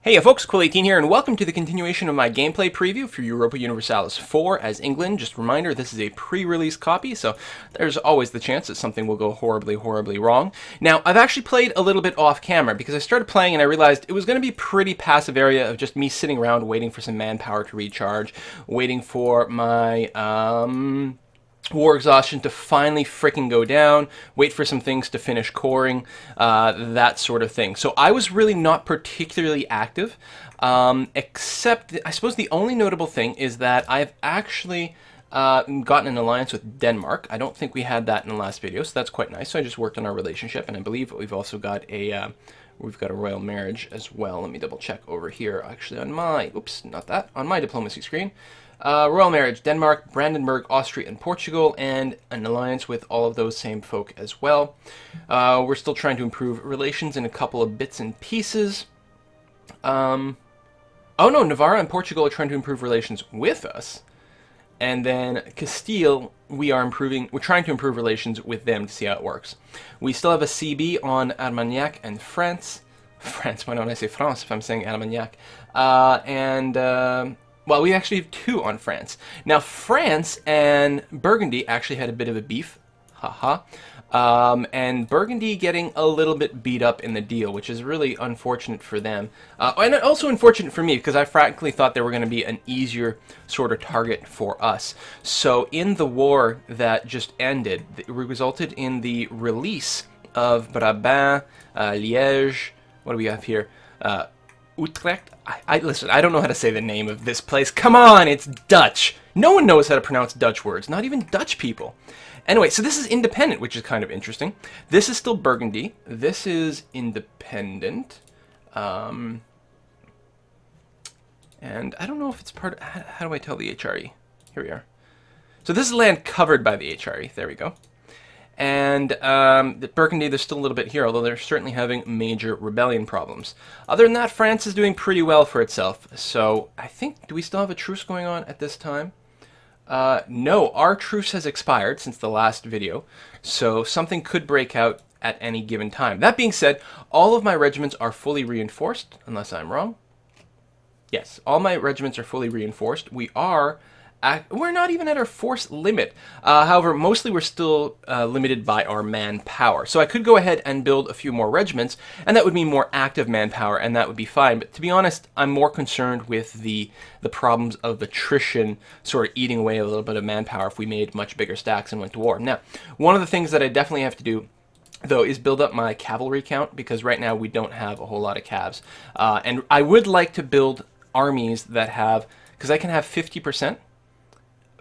Hey folks, Quill18 here, and welcome to the continuation of my gameplay preview for Europa Universalis IV as England. Just a reminder, this is a pre-release copy, so there's always the chance that something will go horribly wrong. Now, I've actually played a little bit off camera because I started playing and I realized it was going to be a pretty passive area of just me sitting around waiting for some manpower to recharge, waiting for my war exhaustion to finally freaking go down, wait for some things to finish coring, that sort of thing. So I was really not particularly active, except I suppose the only notable thing is that I've actually gotten an alliance with Denmark. I don't think we had that in the last video, so that's quite nice. So I just worked on our relationship, and I believe we've also got a royal marriage as well. Let me double check over here, actually, on my, oops, not that, on my diplomacy screen. Royal marriage, Denmark, Brandenburg, Austria, and Portugal, and an alliance with all of those same folk as well. We're still trying to improve relations in a couple of bits and pieces. Oh no, Navarra and Portugal are trying to improve relations with us. And then Castile, we're trying to improve relations with them to see how it works. We still have a CB on Armagnac and France. France, why don't I say France if I'm saying Armagnac? Well, we actually have two on France. Now, France and Burgundy actually had a bit of a beef. Haha. And Burgundy getting a little bit beat up in the deal, which is really unfortunate for them. And also unfortunate for me, because I frankly thought they were going to be an easier sort of target for us. So in the war that just ended, it resulted in the release of Brabant, Liège, what do we have here? Utrecht? Listen, I don't know how to say the name of this place. Come on, it's Dutch. No one knows how to pronounce Dutch words, not even Dutch people. Anyway, so this is independent, which is kind of interesting. This is still Burgundy. This is independent. And I don't know if it's part of, how do I tell the HRE? Here we are. So this is land covered by the HRE. There we go. And the Burgundy, there's still a little bit here, although they're certainly having major rebellion problems. Other than that, France is doing pretty well for itself. So I think, do we still have a truce going on at this time? No, our truce has expired since the last video, so something could break out at any given time. That being said, all of my regiments are fully reinforced, unless I'm wrong. Yes, all my regiments are fully reinforced. We're not even at our force limit. However, mostly we're still limited by our manpower. So I could go ahead and build a few more regiments, and that would mean more active manpower, and that would be fine. But to be honest, I'm more concerned with the problems of attrition sort of eating away a little bit of manpower if we made much bigger stacks and went to war. Now, one of the things that I definitely have to do, though, is build up my cavalry count, because right now we don't have a whole lot of calves. And I would like to build armies that have, because I can have 50%.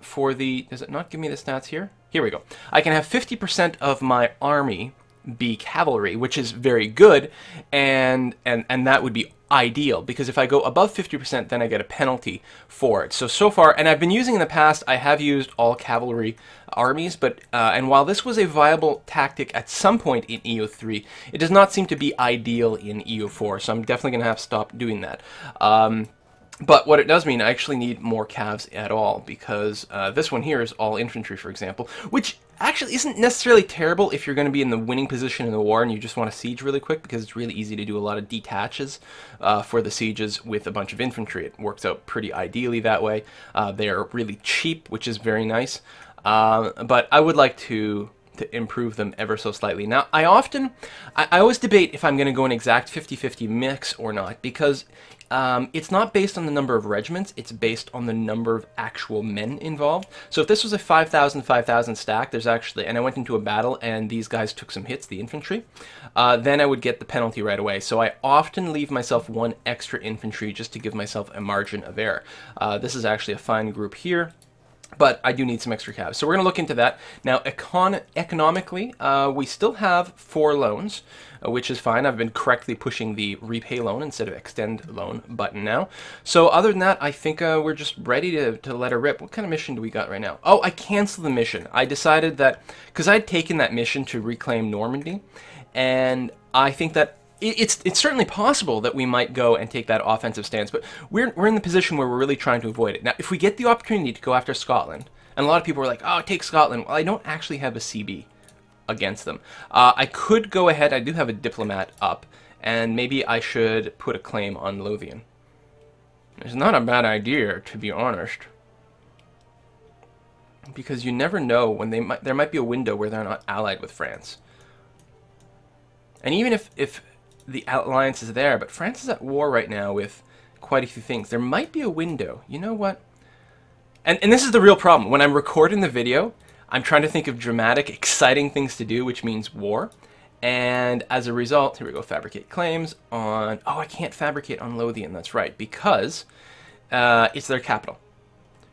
For the, does it not give me the stats here? Here we go. I can have 50% of my army be cavalry, which is very good, and that would be ideal, because if I go above 50%, then I get a penalty for it. So far, and I've been using in the past, I have used all cavalry armies, but and while this was a viable tactic at some point in EU3, it does not seem to be ideal in EU4, so I'm definitely going to have to stop doing that. But what it does mean, I actually need more calves at all, because this one here is all infantry, for example, which actually isn't necessarily terrible if you're going to be in the winning position in the war and you just want to siege really quick, because it's really easy to do a lot of detaches for the sieges with a bunch of infantry. It works out pretty ideally that way. They're really cheap, which is very nice. But I would like to improve them ever so slightly. Now, I always debate if I'm going to go an exact 50-50 mix or not, because it's not based on the number of regiments, it's based on the number of actual men involved. So if this was a 5,000 stack, there's actually, and I went into a battle and these guys took some hits, the infantry, then I would get the penalty right away. So I often leave myself one extra infantry just to give myself a margin of error. This is actually a fine group here, but I do need some extra calves. So we're going to look into that. Now, economically, we still have 4 loans, which is fine. I've been correctly pushing the repay loan instead of extend loan button now. So other than that, I think we're just ready to let her rip. What kind of mission do we got right now? Oh, I canceled the mission. I decided that, because I'd taken that mission to reclaim Normandy, and I think that it's certainly possible that we might go and take that offensive stance, but we're in the position where we're really trying to avoid it. Now, if we get the opportunity to go after Scotland, and a lot of people are like, oh, take Scotland. Well, I don't actually have a CB against them. I could go ahead, I do have a diplomat up, and maybe I should put a claim on Lothian. It's not a bad idea, to be honest, because you never know when there might be a window where they're not allied with France. And even if the alliance is there, but France is at war right now with quite a few things, there might be a window. You know what? And this is the real problem. When I'm recording the video, I'm trying to think of dramatic, exciting things to do, which means war. And as a result, here we go, fabricate claims on... Oh, I can't fabricate on Lothian, that's right, because it's their capital.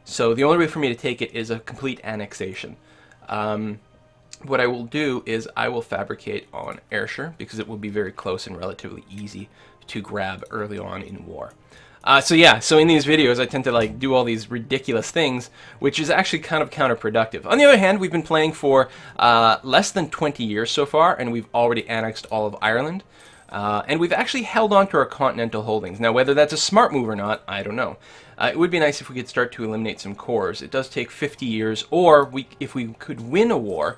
So the only way for me to take it is a complete annexation. What I will do is I will fabricate on Ayrshire, because it will be very close and relatively easy to grab early on in war. So yeah, so in these videos I tend to like do all these ridiculous things, which is actually kind of counterproductive. On the other hand, we've been playing for less than 20 years so far, and we've already annexed all of Ireland. And we've actually held on to our continental holdings. Now, whether that's a smart move or not, I don't know. It would be nice if we could start to eliminate some cores. It does take 50 years, or if we could win a war,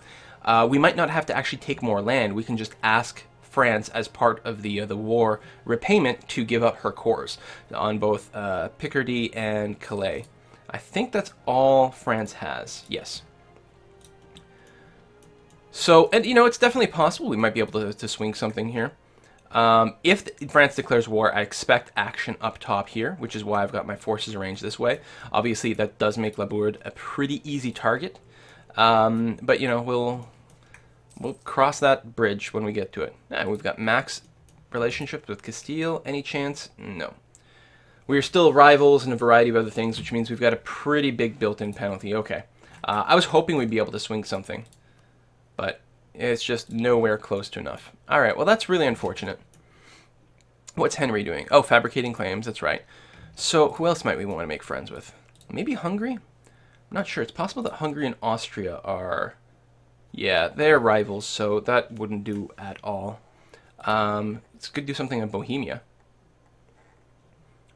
we might not have to actually take more land. We can just ask France, as part of the war repayment, to give up her cores on both Picardy and Calais. I think that's all France has. Yes. So, and you know, it's definitely possible we might be able to swing something here. If France declares war, I expect action up top here, which is why I've got my forces arranged this way. Obviously, that does make Labourd a pretty easy target, but you know, we'll cross that bridge when we get to it. We've got max relationships with Castile. Any chance? No. We are still rivals in a variety of other things, which means we've got a pretty big built-in penalty. Okay. I was hoping we'd be able to swing something, but it's just nowhere close to enough. All right, well, that's really unfortunate. What's Henry doing? Oh, fabricating claims, that's right. So who else might we want to make friends with? Maybe Hungary? I'm not sure. It's possible that Hungary and Austria are... Yeah, they're rivals, so that wouldn't do at all. It's good to do something in Bohemia.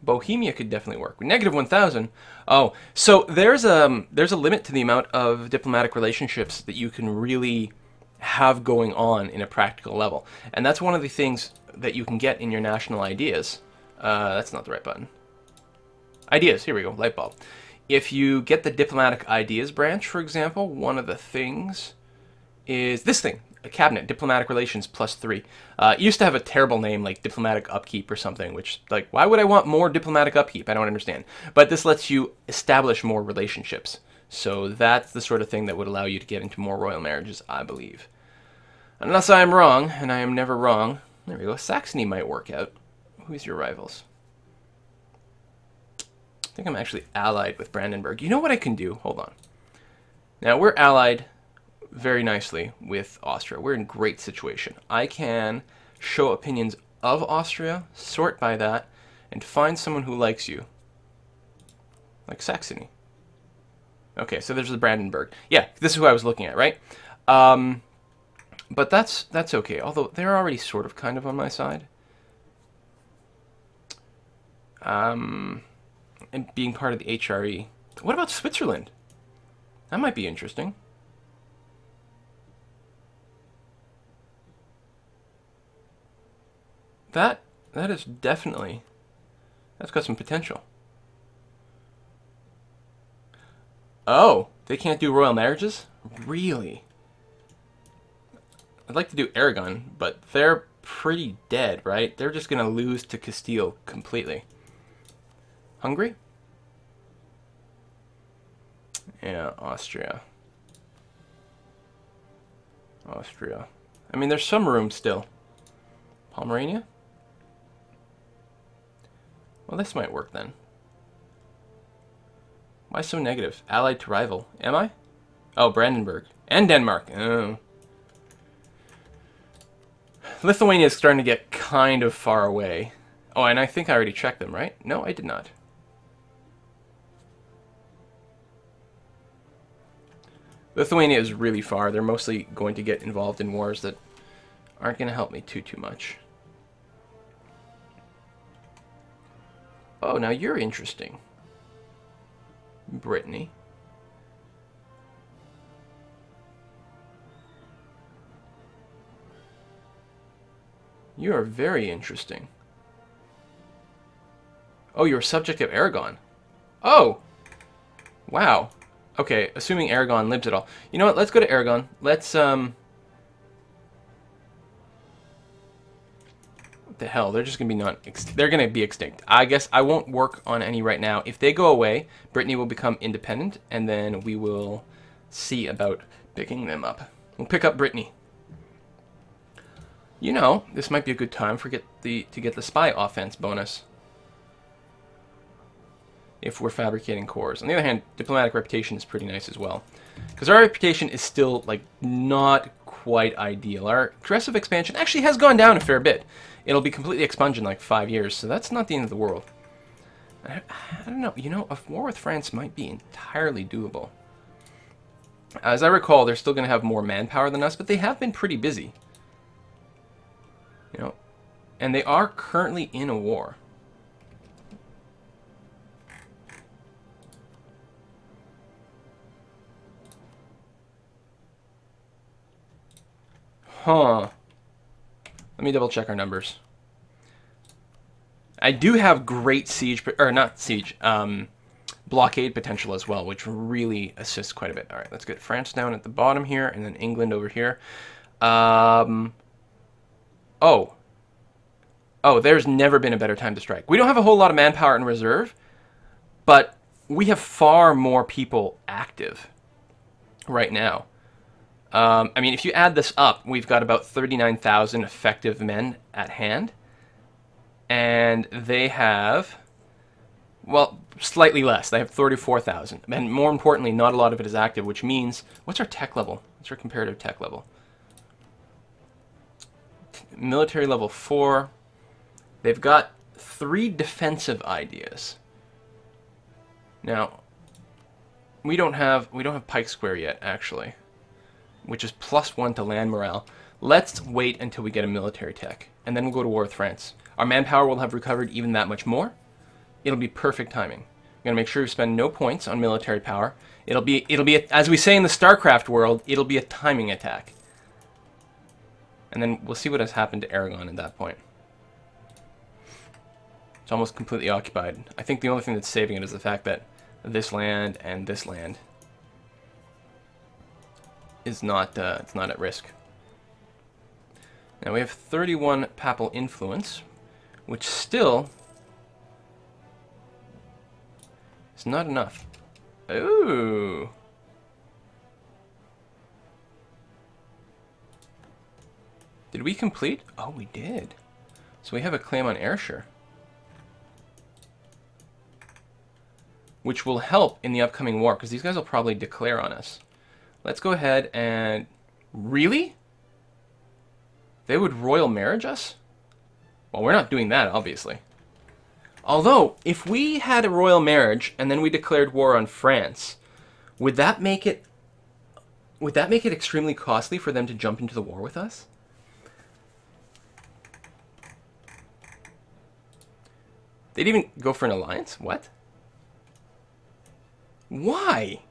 Bohemia could definitely work. Negative 1,000. Oh, so there's a limit to the amount of diplomatic relationships that you can really have going on in a practical level. And that's one of the things that you can get in your national ideas. That's not the right button. Ideas, here we go, light bulb. If you get the diplomatic ideas branch, for example, one of the things is this thing, a cabinet, diplomatic relations +3. It used to have a terrible name like diplomatic upkeep or something, which, like, why would I want more diplomatic upkeep? I don't understand. But this lets you establish more relationships. So that's the sort of thing that would allow you to get into more royal marriages, I believe. Unless I am wrong, and I am never wrong. There we go. Saxony might work out. Who's your rivals? I think I'm actually allied with Brandenburg. You know what I can do? Hold on. Now, we're allied very nicely with Austria. We're in a great situation. I can show opinions of Austria, sort by that, and find someone who likes you. Like Saxony. Okay, so there's the Brandenburg. Yeah, this is who I was looking at, right? But that's okay, although they're already sort of kind of on my side. And being part of the HRE. What about Switzerland? That might be interesting. That is definitely, that's got some potential. Oh, they can't do royal marriages? Really? I'd like to do Aragon, but they're pretty dead, right? They're just going to lose to Castile completely. Hungary? Yeah, Austria. Austria. I mean, there's some room still. Pomerania? Well, this might work then. Why so negative? Allied to rival. Am I? Oh, Brandenburg. And Denmark. Oh. Lithuania is starting to get kind of far away. Oh, and I think I already checked them, right? No, I did not. Lithuania is really far. They're mostly going to get involved in wars that aren't going to help me too much. Oh, now you're interesting. Brittany. You are very interesting. Oh, you're a subject of Aragon. Oh! Wow. Okay, assuming Aragon lives at all. You know what? Let's go to Aragon. Let's, What the hell? They're just gonna be they're gonna be extinct. I guess I won't work on any right now. If they go away, Brittany will become independent, and then we will see about picking them up. We'll pick up Brittany. You know, this might be a good time to get the spy offense bonus. If we're fabricating cores. On the other hand, diplomatic reputation is pretty nice as well. Because our reputation is still, like, not quite ideal. Our aggressive expansion actually has gone down a fair bit. It'll be completely expunged in like 5 years, so that's not the end of the world. I don't know. You know, a war with France might be entirely doable. As I recall, they're still going to have more manpower than us, but they have been pretty busy. You know, and they are currently in a war. Huh. Let me double check our numbers. I do have great siege, or not siege, blockade potential as well, which really assists quite a bit. All right, let's get France down at the bottom here, and then England over here. Oh, there's never been a better time to strike. We don't have a whole lot of manpower in reserve, but we have far more people active right now. I mean, if you add this up, we've got about 39,000 effective men at hand. And they have, well, slightly less. They have 34,000. And more importantly, not a lot of it is active, which means, what's our tech level? What's our comparative tech level? Military level 4. They've got 3 defensive ideas. Now, we don't have Pike Square yet, actually, which is +1 to land morale. Let's wait until we get a military tech, and then we'll go to war with France. Our manpower will have recovered even that much more. It'll be perfect timing. We're gonna make sure we spend no points on military power. It'll be as we say in the StarCraft world, it'll be a timing attack. And then we'll see what has happened to Aragon at that point. It's almost completely occupied. I think the only thing that's saving it is the fact that this land and this land is not it's not at risk. Now we have 31 papal influence, which still is not enough. Ooh. Did we complete? Oh, we did. So we have a claim on Ayrshire, which will help in the upcoming war, because these guys will probably declare on us. Let's go ahead and... Really? They would royal marriage us? Well, we're not doing that, obviously. Although, if we had a royal marriage and then we declared war on France, would that make it extremely costly for them to jump into the war with us? They'd even go for an alliance? What? Why?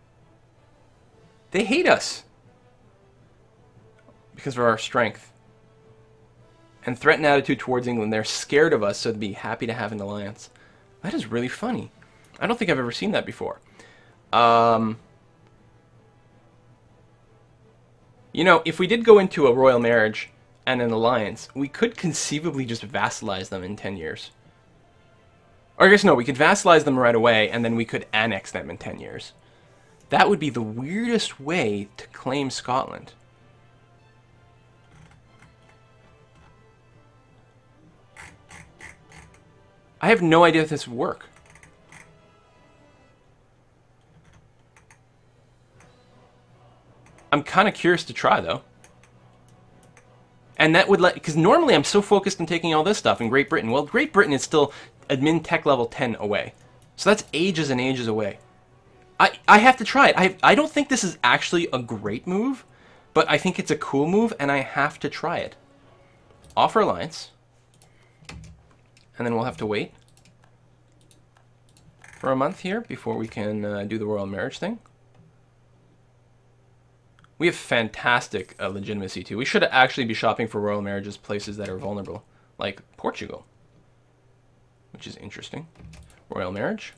They hate us. Because of our strength. And threatened attitude towards England. They're scared of us, so they'd be happy to have an alliance. That is really funny. I don't think I've ever seen that before. You know, if we did go into a royal marriage and an alliance, we could conceivably just vassalize them in 10 years. Or I guess no, we could vassalize them right away, and then we could annex them in 10 years. That would be the weirdest way to claim Scotland. I have no idea if this would work. I'm kind of curious to try, though. And that would let... Because normally I'm so focused on taking all this stuff in Great Britain. Well, Great Britain is still admin tech level 10 away. So that's ages and ages away. I have to try it. I don't think this is actually a great move, but I think it's a cool move, and I have to try it. Offer alliance. And then we'll have to wait for a month here before we can do the royal marriage thing. We have fantastic legitimacy, too. We should actually be shopping for royal marriages places that are vulnerable, like Portugal, which is interesting. Royal marriage.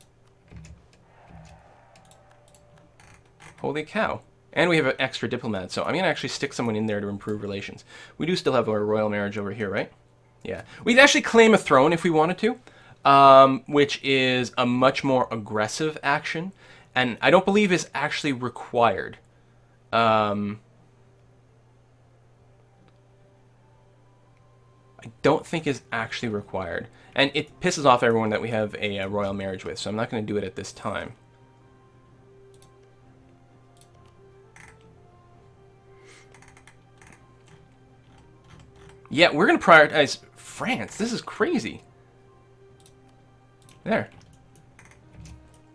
Holy cow. And we have an extra diplomat, so I'm going to actually stick someone in there to improve relations. We do still have our royal marriage over here, right? Yeah. We'd actually claim a throne if we wanted to, which is a much more aggressive action, and I don't believe is actually required. I don't think is actually required. And it pisses off everyone that we have a royal marriage with, so I'm not going to do it at this time. Yeah, we're going to prioritize France. This is crazy. There.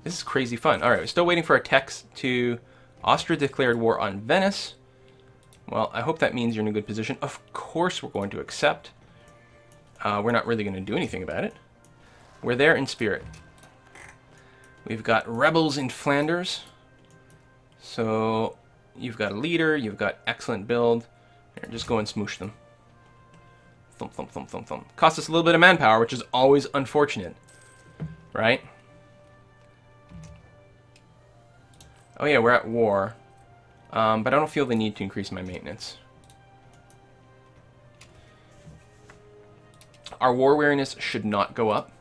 This is crazy fun. All right, we're still waiting for our text to... Austria declared war on Venice. Well, I hope that means you're in a good position. Of course we're going to accept. We're not really going to do anything about it. We're there in spirit. We've got rebels in Flanders. So you've got a leader. You've got excellent build. Here, just go and smoosh them. Thump, thump, thump, thump, thump. Costs us a little bit of manpower, which is always unfortunate. Right? Oh yeah, we're at war. But I don't feel the need to increase my maintenance. Our war weariness should not go up.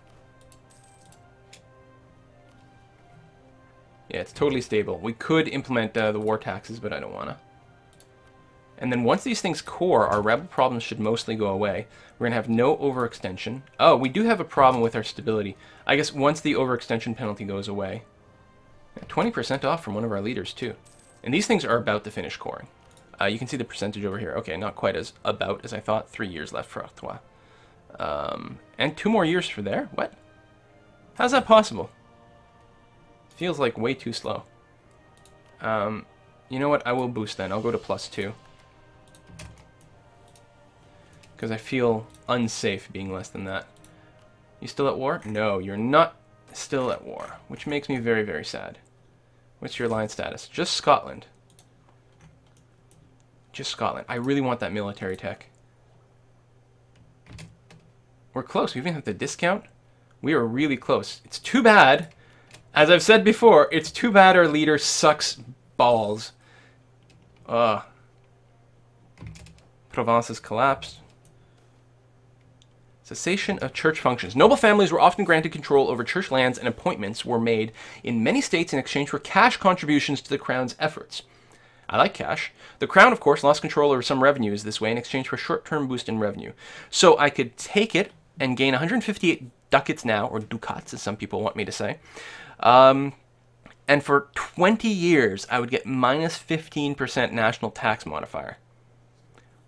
Yeah, it's totally stable. We could implement the war taxes, but I don't want to. And then once these things core, our rebel problems should mostly go away. We're going to have no overextension. Oh, we do have a problem with our stability. I guess once the overextension penalty goes away. 20% off from one of our leaders, too. And these things are about to finish coring. You can see the percentage over here. Okay, not quite as about as I thought. 3 years left for Artois. And 2 more years for there? What? How's that possible? Feels like way too slow. You know what? I will boost then. I'll go to +2. Because I feel unsafe being less than that. You still at war? No, you're not still at war. Which makes me very, very sad. What's your alliance status? Just Scotland. Just Scotland. I really want that military tech. We're close. We even have the discount. We are really close. It's too bad. As I've said before, it's too bad our leader sucks balls. Provence has collapsed. Cessation of church functions. Noble families were often granted control over church lands, and appointments were made in many states in exchange for cash contributions to the crown's efforts. I like cash. The crown, of course, lost control over some revenues this way in exchange for a short-term boost in revenue. So I could take it and gain 158 ducats now, or ducats as some people want me to say. And for 20 years, I would get minus 15% national tax modifier.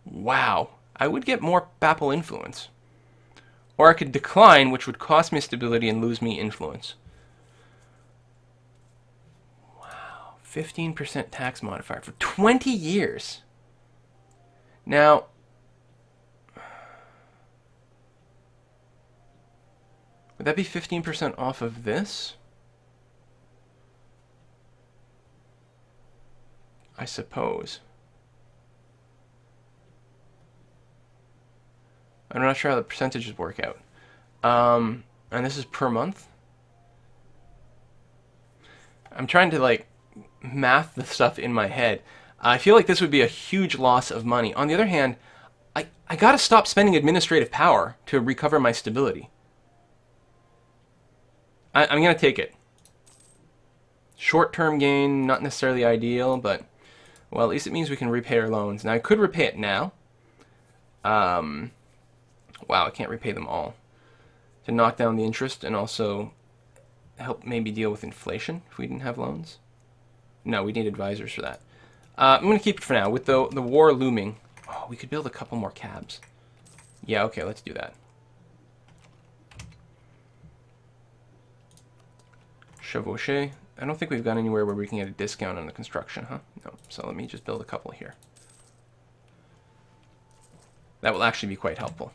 Wow. I would get more papal influence. Or I could decline, which would cost me stability and lose me influence. Wow. 15% tax modifier for 20 years. Now, would that be 15% off of this? I suppose. I'm not sure how the percentages work out. And this is per month. I'm trying to like math the stuff in my head. I feel like this would be a huge loss of money. On the other hand, I gotta stop spending administrative power to recover my stability. I'm gonna take it. Short-term gain, not necessarily ideal, but well, at least it means we can repay our loans. Now I could repay it now. Wow, I can't repay them all. To knock down the interest and also help maybe deal with inflation if we didn't have loans. No, we need advisors for that. I'm going to keep it for now. With the war looming, oh, we could build a couple more cabs. Yeah, okay, let's do that. Chevauché. I don't think we've gone anywhere where we can get a discount on the construction, huh? No, so let me just build a couple here. That will actually be quite helpful.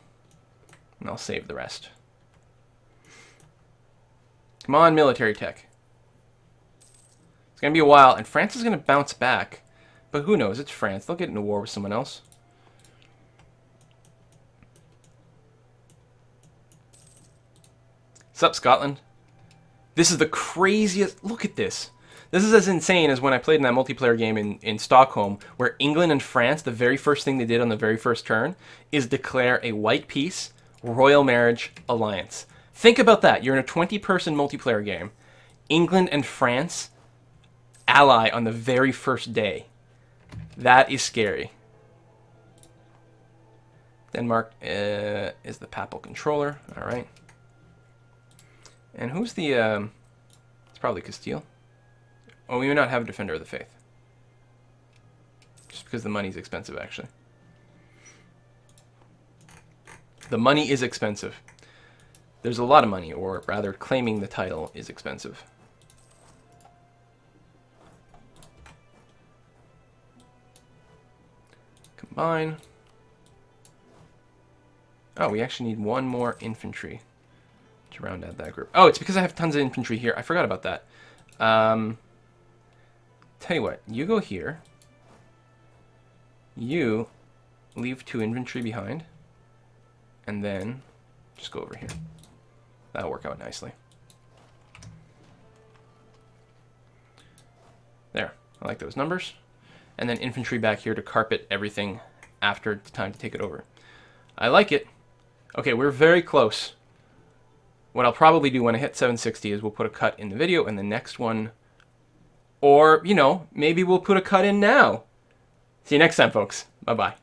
And I'll save the rest. Come on, military tech. It's going to be a while, and France is going to bounce back. But who knows? It's France. They'll get into war with someone else. Sup, Scotland? This is the craziest... Look at this. This is as insane as when I played in that multiplayer game in Stockholm, where England and France, the very first thing they did on the very first turn is declare a white peace, royal marriage alliance. Think about that. You're in a 20-person multiplayer game. England and France ally on the very first day. That is scary. Denmark is the papal controller. All right. And who's the... it's probably Castile. Oh, we may not have a Defender of the Faith. Just because the money's expensive, actually. The money is expensive. There's a lot of money, or rather, claiming the title is expensive. Combine. Oh, we actually need one more infantry to round out that group. Oh, it's because I have tons of infantry here. I forgot about that. Tell you what, you go here. You leave 2 infantry behind. And then just go over here. That'll work out nicely. There. I like those numbers. And then infantry back here to carpet everything after it's time to take it over. I like it. Okay, we're very close. What I'll probably do when I hit 760 is we'll put a cut in the video, and the next one... Or, you know, maybe we'll put a cut in now. See you next time, folks. Bye-bye.